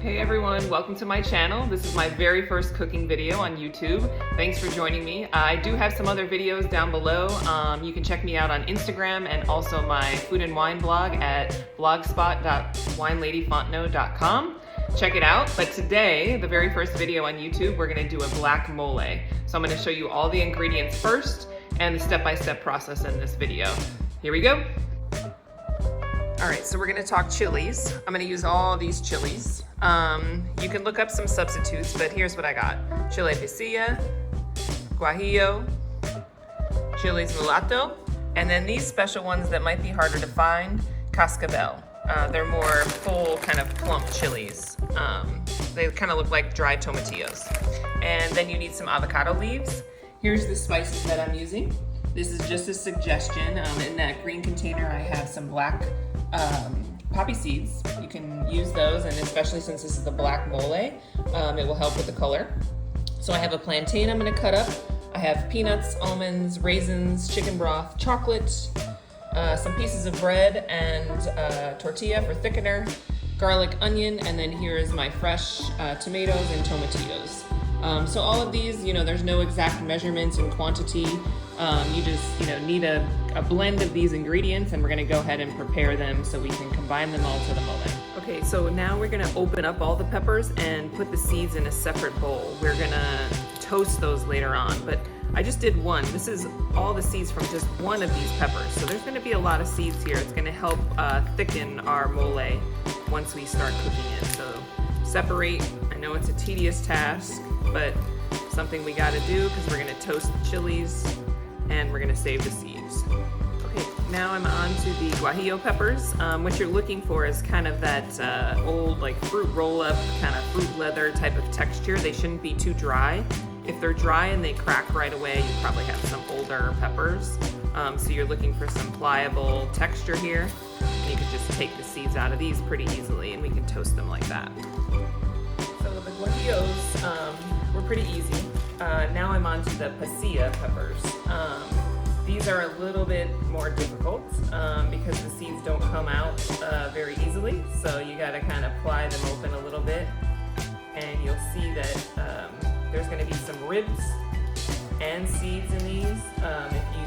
Hey everyone, welcome to my channel. This is my very first cooking video on YouTube. Thanks for joining me. I do have some other videos down below. You can check me out on Instagram and also my food and wine blog at blogspot.wineladyfontenoy.com. Check it out. But today, the very first video on YouTube, we're gonna do a black mole. So I'm gonna show you all the ingredients first and the step-by-step process in this video. Here we go. All right, so we're gonna talk chilies. I'm gonna use all these chilies. You can look up some substitutes, but here's what I got. Chile pasilla, guajillo, chiles mulatto, and then these special ones that might be harder to find, cascabel. They're more full, kind of plump chilies. They kind of look like dried tomatillos. And then you need some avocado leaves. Here's the spices that I'm using. This is just a suggestion. In that green container, I have some black poppy seeds. You can use those, and especially since this is a black mole, it will help with the color. So I have a plantain I'm gonna cut up. I have peanuts, almonds, raisins, chicken broth, chocolate, some pieces of bread, and tortilla for thickener, garlic, onion, and then here is my fresh tomatoes and tomatillos. So all of these, there's no exact measurements and quantity. You just, need a blend of these ingredients, and we're gonna go ahead and prepare them so we can combine them all to the mole. Okay, so now we're gonna open up all the peppers and put the seeds in a separate bowl. We're gonna toast those later on, but I just did one. This is all the seeds from just one of these peppers. So there's gonna be a lot of seeds here. It's gonna help thicken our mole once we start cooking it. So separate. I know it's a tedious task, but something we gotta do because we're gonna toast the chilies and we're gonna save the seeds. Okay, now I'm on to the guajillo peppers. What you're looking for is kind of that old like fruit roll-up, kind of fruit leather type of texture. They shouldn't be too dry. If they're dry and they crack right away, you probably have some older peppers. So you're looking for some pliable texture here. And you can just take the seeds out of these pretty easily, and we can toast them like that. So the guajillos were pretty easy. Now I'm on to the pasilla peppers. These are a little bit more difficult because the seeds don't come out very easily. So you gotta kind of pry them open a little bit, and you'll see that there's gonna be some ribs and seeds in these. If you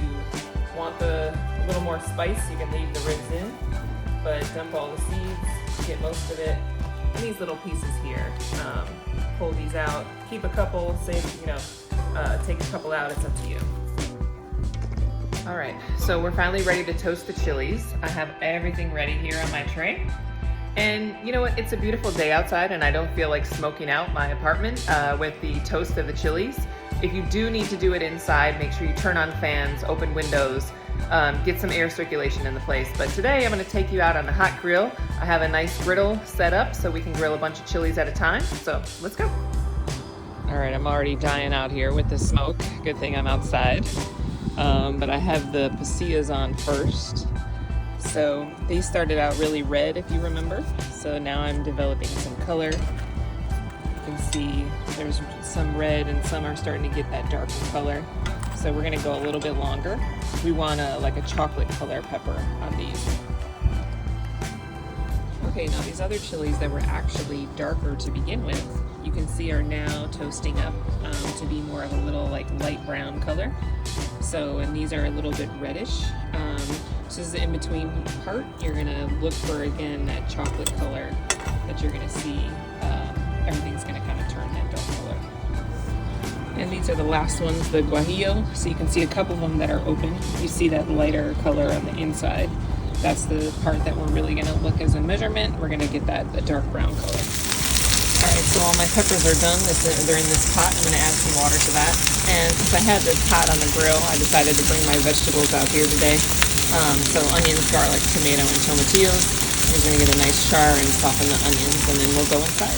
want a little more spice, you can leave the ribs in, but dump all the seeds, get most of it. And these little pieces here, pull these out, keep a couple, save, take a couple out, it's up to you. All right, so we're finally ready to toast the chilies. I have everything ready here on my tray. And you know what, it's a beautiful day outside and I don't feel like smoking out my apartment with the toast of the chilies. If you do need to do it inside, make sure you turn on fans, open windows, get some air circulation in the place. But today I'm gonna take you out on a hot grill. I have a nice griddle set up so we can grill a bunch of chilies at a time. So let's go. All right, I'm already dying out here with the smoke. Good thing I'm outside. But I have the pasillas on first. So they started out really red, if you remember. So now I'm developing some color. You can see there's some red and some are starting to get that darker color. So we're gonna go a little bit longer. We want like a chocolate color pepper on these. Okay, now these other chilies that were actually darker to begin with, you can see are now toasting up to be more of a little like light brown color. So, and these are a little bit reddish. This is the in-between part. You're gonna look for, again, that chocolate color that you're gonna see. Everything's gonna kind of turn that dark color. And these are the last ones, the guajillo. So you can see a couple of them that are open. You see that lighter color on the inside. That's the part that we're really gonna look as a measurement. We're gonna get that dark brown color. All right, so all my peppers are done. They're in this pot. I'm gonna add some water to that. And since I had this pot on the grill, I decided to bring my vegetables out here today. So onions, garlic, tomato, and tomatillos. We're gonna get a nice char and soften the onions, and then we'll go inside.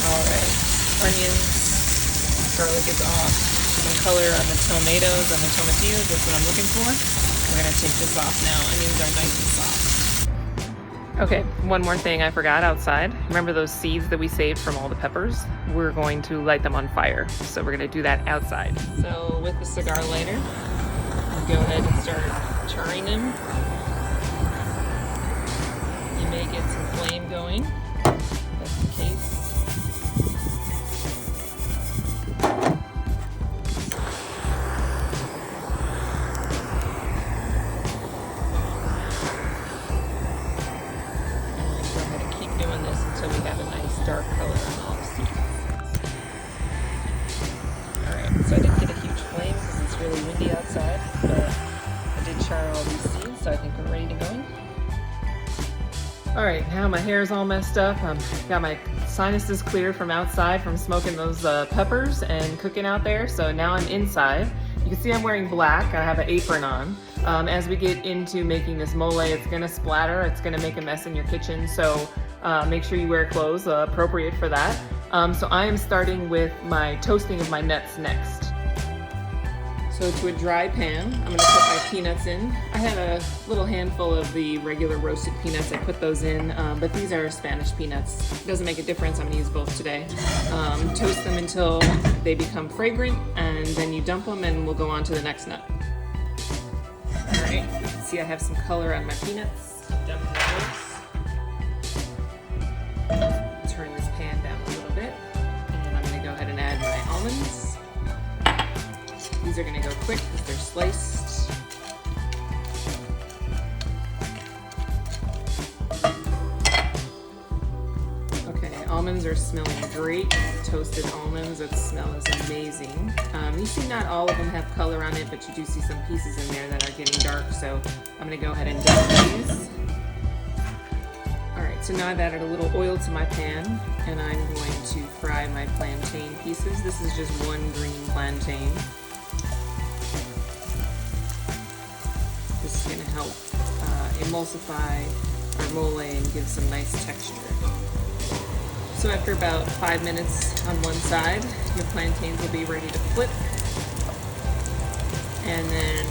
All right, onions, garlic is off. Some color on the tomatoes, on the tomatillos. That's what I'm looking for. We're gonna take this off now. Onions are nice and soft. Okay, one more thing I forgot outside. Remember those seeds that we saved from all the peppers? We're going to light them on fire. So we're gonna do that outside. So with the cigar lighter, go ahead and start charring them. You may get some flame going. That's the case. so we have a nice dark color on all the seeds. Alright, so I didn't get a huge flame because it's really windy outside, but I did char all these seeds, so I think we're ready to go. Alright, now my hair is all messed up. Got my sinuses cleared from outside from smoking those peppers and cooking out there, so now I'm inside. You can see I'm wearing black. I have an apron on. As we get into making this mole, it's gonna splatter, it's gonna make a mess in your kitchen, so make sure you wear clothes appropriate for that. So I am starting with my toasting of my nuts next. So to a dry pan, I'm gonna put my peanuts in. I have a little handful of the regular roasted peanuts. I put those in, but these are Spanish peanuts. It doesn't make a difference, I'm gonna use both today. Toast them until they become fragrant, and then you dump them and we'll go on to the next nut. All right, you can see I have some color on my peanuts. Dump those. Turn this pan down a little bit, and I'm gonna go ahead and add my almonds. These are going to go quick because they're sliced. Okay, almonds are smelling great. Toasted almonds, that smell is amazing. You see not all of them have color on it, but you do see some pieces in there that are getting dark, so I'm going to go ahead and dump these. Alright, so now I've added a little oil to my pan, and I'm going to fry my plantain pieces. This is just one green plantain. This is going to help emulsify our mole and give some nice texture. So after about 5 minutes on one side, your plantains will be ready to flip. And then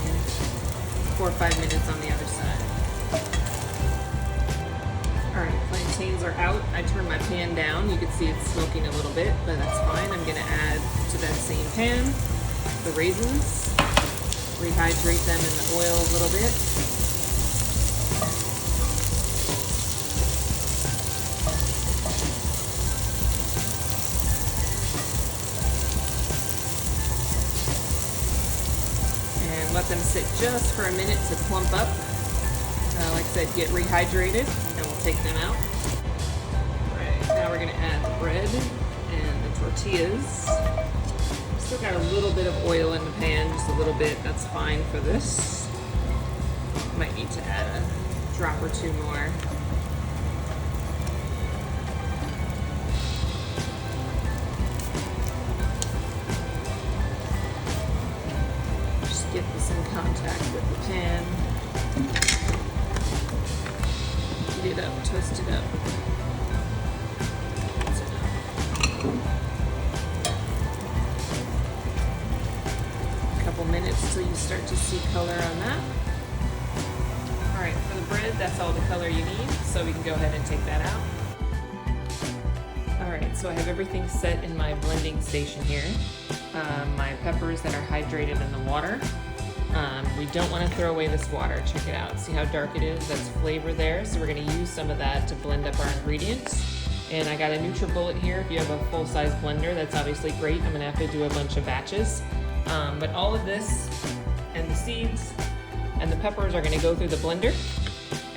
4 or 5 minutes on the other side. Alright, plantains are out. I turned my pan down. You can see it's smoking a little bit, but that's fine. I'm going to add to that same pan the raisins. Rehydrate them in the oil a little bit. And let them sit just for a minute to plump up. Like I said, get rehydrated, and we'll take them out. Alright, now we're going to add the bread and the tortillas. Still got a little bit of oil in the pan, just a little bit, that's fine for this. Might need to add a drop or two more. Just get this in contact with the pan. Heat it up, toast it up. That's enough. Minutes till you start to see color on that. Alright, for the bread, that's all the color you need, so we can go ahead and take that out. Alright, so I have everything set in my blending station here. My peppers that are hydrated in the water. We don't want to throw away this water. Check it out. See how dark it is? That's flavor there, so we're going to use some of that to blend up our ingredients. And I got a NutriBullet here. If you have a full-size blender, that's obviously great. I'm going to have to do a bunch of batches. But all of this and the seeds and the peppers are going to go through the blender,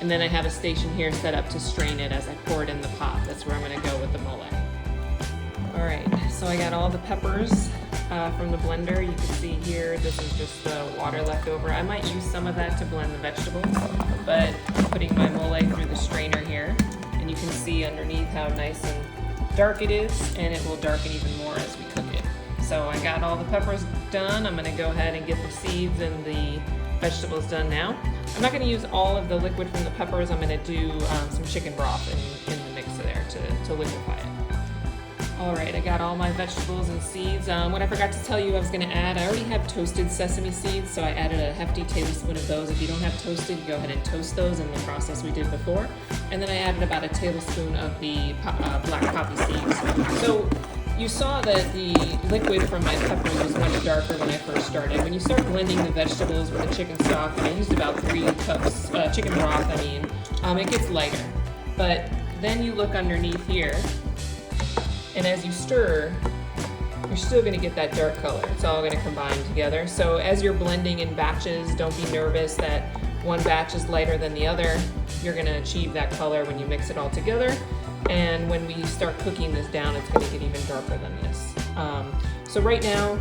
and then I have a station here set up to strain it as I pour it in the pot. That's where I'm going to go with the mole. Alright, so I got all the peppers from the blender. You can see here this is just the water left over. I might use some of that to blend the vegetables, but I'm putting my mole through the strainer here, and you can see underneath how nice and dark it is, and it will darken even more as we cook it. So I got all the peppers done. I'm going to go ahead and get the seeds and the vegetables done now. I'm not going to use all of the liquid from the peppers. I'm going to do some chicken broth in the mixer there to liquefy it. Alright, I got all my vegetables and seeds. What I forgot to tell you I was going to add, I already have toasted sesame seeds, so I added a hefty tablespoon of those. If you don't have toasted, go ahead and toast those in the process we did before. And then I added about a tablespoon of the black poppy seeds. So you saw that the liquid from my peppers was much darker when I first started. When you start blending the vegetables with the chicken stock, and I used about 3 cups chicken broth, it gets lighter. But then you look underneath here, and as you stir, you're still going to get that dark color. It's all going to combine together. So as you're blending in batches, don't be nervous that one batch is lighter than the other. You're going to achieve that color when you mix it all together. And when we start cooking this down, it's gonna get even darker than this. So right now,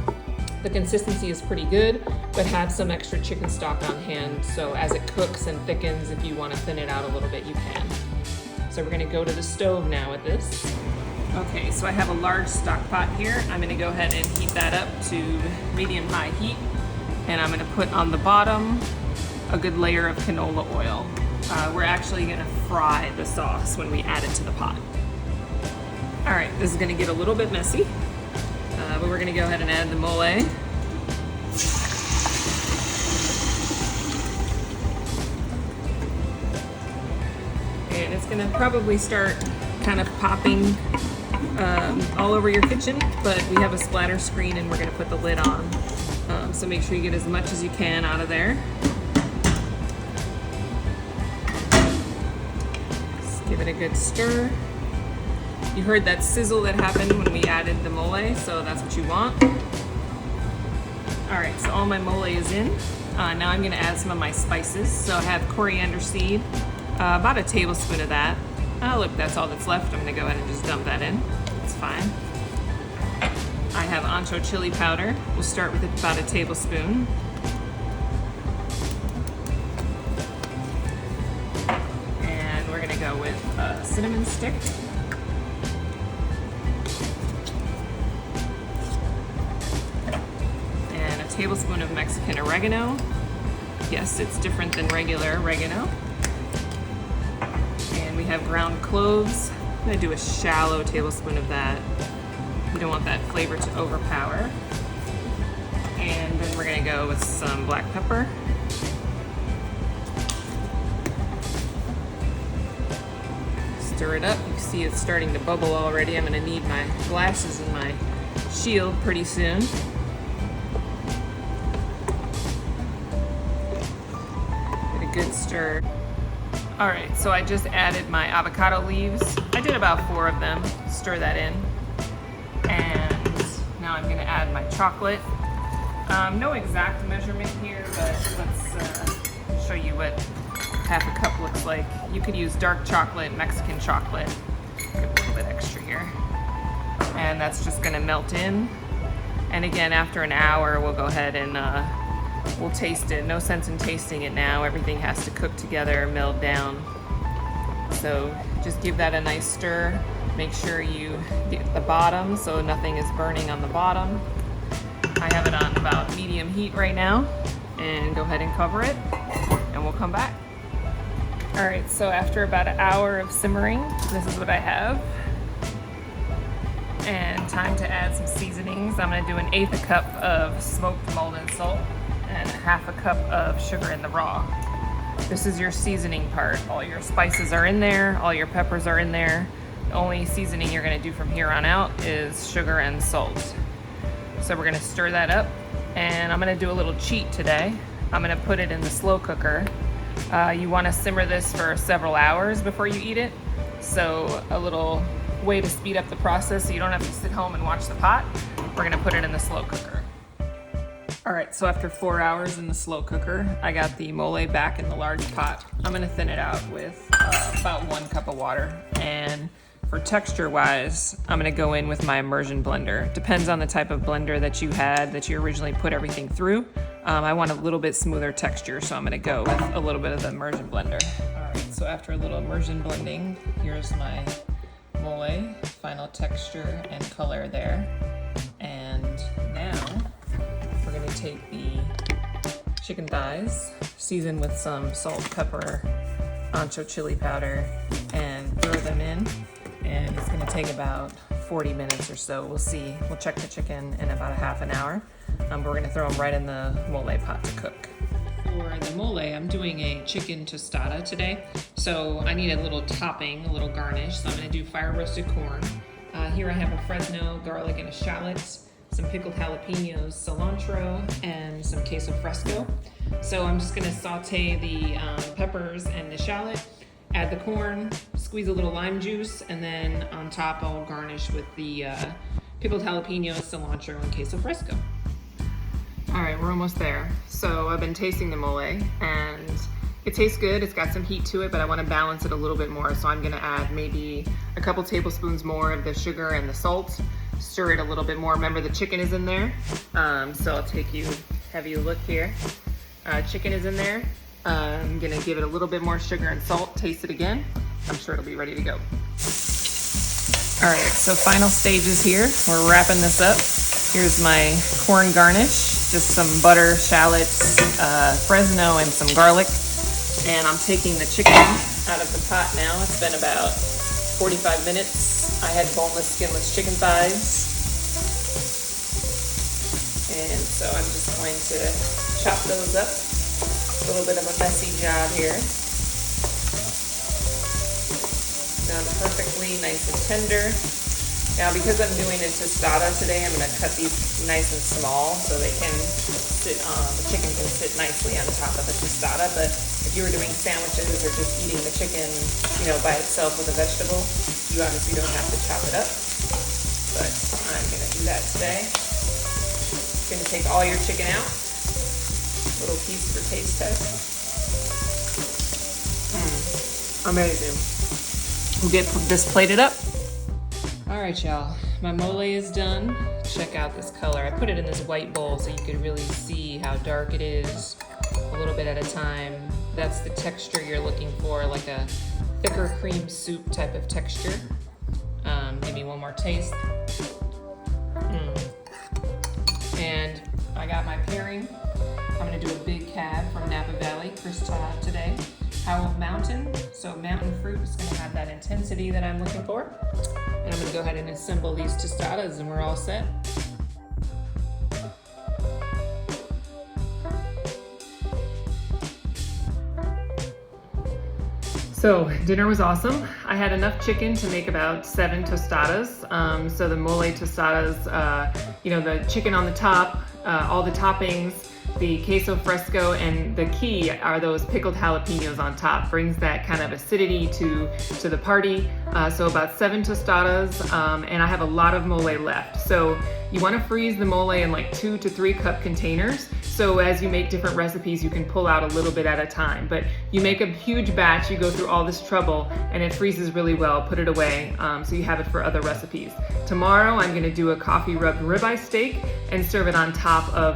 the consistency is pretty good, but have some extra chicken stock on hand. So as it cooks and thickens, if you wanna thin it out a little bit, you can. So we're gonna go to the stove now with this. Okay, so I have a large stock pot here. I'm gonna go ahead and heat that up to medium-high heat. And I'm gonna put on the bottom a good layer of canola oil. We're actually gonna fry the sauce when we add it to the pot. All right, this is gonna get a little bit messy, but we're gonna go ahead and add the mole. And it's gonna probably start kind of popping all over your kitchen, but we have a splatter screen and we're gonna put the lid on. So make sure you get as much as you can out of there. Just give it a good stir. You heard that sizzle that happened when we added the mole, so that's what you want. All right, so all my mole is in. Now I'm gonna add some of my spices. So I have coriander seed, about a tablespoon of that. Oh look, that's all that's left. I'm gonna go ahead and just dump that in. It's fine. I have ancho chili powder. We'll start with about a tablespoon. And we're gonna go with a cinnamon stick. And a tablespoon of Mexican oregano. Yes, it's different than regular oregano. And we have ground cloves. I'm gonna do a shallow tablespoon of that. You don't want that flavor to overpower. And then we're gonna go with some black pepper. Stir it up. You see it's starting to bubble already. I'm gonna need my glasses and my shield pretty soon. Get a good stir. All right, so I just added my avocado leaves. I did about 4 of them. Stir that in. And now I'm gonna add my chocolate. No exact measurement here, but let's show you what half a cup looks like. You could use dark chocolate, Mexican chocolate. Give a little bit extra here. And that's just gonna melt in. And again, after an hour, we'll go ahead and we'll taste it. No sense in tasting it now. Everything has to cook together, meld down. So just give that a nice stir. Make sure you get the bottom so nothing is burning on the bottom. I have it on about medium heat right now. And go ahead and cover it and we'll come back. All right, so after about an hour of simmering, this is what I have. And time to add some seasonings. I'm gonna do 1/8 cup of smoked Malden salt and 1/2 cup of sugar in the raw. This is your seasoning part. All your spices are in there, all your peppers are in there. The only seasoning you're gonna do from here on out is sugar and salt. So we're gonna stir that up, and I'm gonna do a little cheat today. I'm gonna put it in the slow cooker. You wanna simmer this for several hours before you eat it. So a little way to speed up the process so you don't have to sit home and watch the pot, we're gonna put it in the slow cooker. All right, so after 4 hours in the slow cooker, I got the mole back in the large pot. I'm gonna thin it out with about 1 cup of water. And for texture wise, I'm gonna go in with my immersion blender. Depends on the type of blender that you had, that you originally put everything through. I want a little bit smoother texture, so I'm gonna go with a little bit of the immersion blender. All right, so after a little immersion blending, here's my mole, final texture and color there. And now we're gonna take the chicken thighs, season with some salt, pepper, ancho chili powder, and throw them in. And it's gonna take about 40 minutes or so. We'll see. We'll check the chicken in about a half an hour. But we're gonna throw them right in the mole pot to cook. For the mole, I'm doing a chicken tostada today. So I need a little topping, a little garnish. So I'm gonna do fire roasted corn. Here I have a Fresno garlic and a shallot, some pickled jalapenos, cilantro, and some queso fresco. So I'm just gonna saute the peppers and the shallot, add the corn, squeeze a little lime juice, and then on top I'll garnish with the pickled jalapenos, cilantro, and queso fresco. All right, we're almost there. So I've been tasting the mole, and It tastes good, it's got some heat to it, but I want to balance it a little bit more, so I'm gonna add maybe a couple tablespoons more of the sugar and the salt. Stir it a little bit more. Remember, the chicken is in there, so I'll have you look here. Chicken is in there. I'm gonna give it a little bit more sugar and salt, taste it again. I'm sure it'll be ready to go. All right, so final stages here. We're wrapping this up. Here's my corn garnish, just some butter, shallots, Fresno, and some garlic. And I'm taking the chicken out of the pot now. It's been about 45 minutes. I had boneless, skinless chicken thighs. And so I'm just going to chop those up. A little bit of a messy job here. Done perfectly, nice and tender. Now, because I'm doing a tostada today, I'm going to cut these nice and small so they can sit the chicken can sit nicely on top of the tostada. But if you were doing sandwiches or just eating the chicken, by itself with a vegetable, you obviously don't have to chop it up. But I'm going to do that today. Going to take all your chicken out. Little piece for taste test. Amazing. We'll get this plated up. All right, y'all, my mole is done. Check out this color. I put it in this white bowl so you could really see how dark it is, a little bit at a time. That's the texture you're looking for, like a thicker cream soup type of texture. Give me one more taste. And I got my pairing. I'm gonna do a big cab from Napa Valley, Chris Todd today. Howell Mountain, so mountain fruit is gonna have that intensity that I'm looking for. And I'm gonna go ahead and assemble these tostadas and we're all set. So dinner was awesome. I had enough chicken to make about 7 tostadas. So the mole tostadas, the chicken on the top, all the toppings, the queso fresco, and the key are those pickled jalapenos on top. Brings that kind of acidity to the party. So about 7 tostadas, and I have a lot of mole left. So you want to freeze the mole in like 2 to 3 cup containers. So as you make different recipes, you can pull out a little bit at a time. But you make a huge batch, you go through all this trouble, and it freezes really well. Put it away so you have it for other recipes. Tomorrow, I'm going to do a coffee rubbed ribeye steak and serve it on top of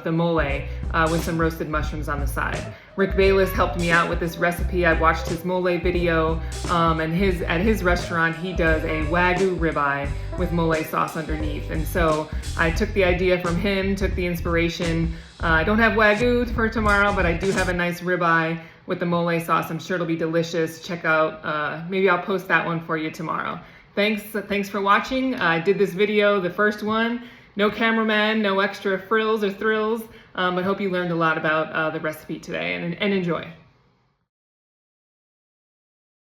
the mole with some roasted mushrooms on the side. Rick Bayless helped me out with this recipe. I watched his mole video, and at his restaurant, he does a Wagyu ribeye with mole sauce underneath. And so I took the idea from him, took the inspiration. I don't have Wagyu for tomorrow, but I do have a nice ribeye with the mole sauce. I'm sure it'll be delicious. Check out, maybe I'll post that one for you tomorrow. Thanks for watching. I did this video, the first one. No cameraman, no extra frills or thrills, but hope you learned a lot about the recipe today and enjoy.